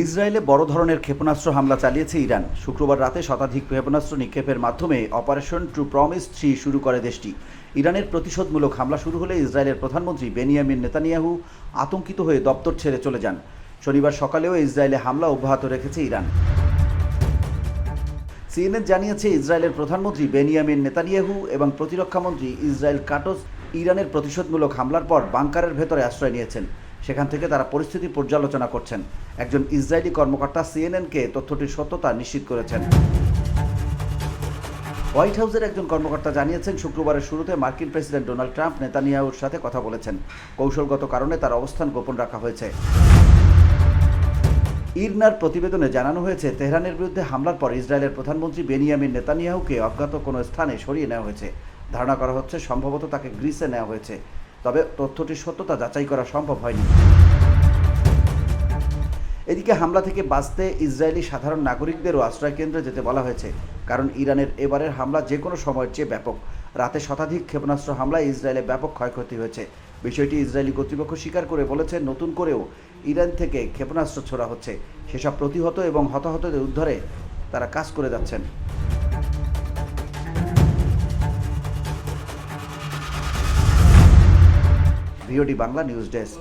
ইসরায়েলে বড় ধরনের ক্ষেপণাস্ত্র হামলা চালিয়েছে ইরান। শুক্রবার রাতে শতাধিক ক্ষেপণাস্ত্র নিক্ষেপের মাধ্যমে অপারেশন ট্রু প্রমিস 3 শুরু করে দেশটি। ইরানের প্রতিশোধমূলক হামলা শুরু হলে ইসরায়েলের প্রধানমন্ত্রী বেনিয়ামিন নেতানিয়াহু আতঙ্কিত হয়ে দপ্তর ছেড়ে চলে যান। শনিবার সকালেও ইসরায়েলে হামলা অব্যাহত রেখেছে ইরান। সিএনএন জানিয়েছে ইসরায়েলের প্রধানমন্ত্রী বেনিয়ামিন নেতানিয়াহু এবং প্রতিরক্ষামন্ত্রী ইসরায়েল কাটোস ইরানের প্রতিশোধমূলক হামলার পর বাংকারের ভেতরে আশ্রয় নিয়েছেন। সেখান থেকে তারা পরিস্থিতি পর্যালোচনা করছেন। একজন ইসরায়েলি কর্মকর্তা সিএনএনকে তথ্যটির সত্যতা নিশ্চিত করেছেন। হোয়াইট হাউসের একজন কর্মকর্তা জানিয়েছেন শুক্রবারের শুরুতে মার্কিন প্রেসিডেন্ট ডোনাল্ড ট্রাম্প নেতানিয়াহুর সাথে কথা বলেছেন। কৌশলগত কারণে তার অবস্থান গোপন রাখা হয়েছে। ইরনার প্রতিবেদনে জানানো হয়েছে তেহরানের বিরুদ্ধে হামলার পর ইসরায়েলের প্রধানমন্ত্রী বেনিয়ামিন নেতানিয়াহুকে অজ্ঞাত কোনো স্থানে সরিয়ে নেওয়া হয়েছে। ধারণা করা হচ্ছে সম্ভবত তাকে গ্রিসে নেওয়া হয়েছে, তবে তথ্যটির সত্যতা যাচাই করা সম্ভব হয়নি। এদিকে হামলা থেকে বাঁচতে ইসরায়েলি সাধারণ নাগরিকদেরও আশ্রয়কেন্দ্রে যেতে বলা হয়েছে, কারণ ইরানের এবারের হামলা যে কোনো সময়ের চেয়ে ব্যাপক। রাতে শতাধিক ক্ষেপণাস্ত্র হামলায় ইসরায়েলে ব্যাপক ক্ষয়ক্ষতি হয়েছে। বিষয়টি ইসরায়েলি কর্তৃপক্ষ স্বীকার করে বলেছে নতুন করেও ইরান থেকে ক্ষেপণাস্ত্র ছোড়া হচ্ছে। সেসব প্রতিহত এবং হতাহতদের উদ্ধারে তারা কাজ করে যাচ্ছেন। VOD Bangla news desk.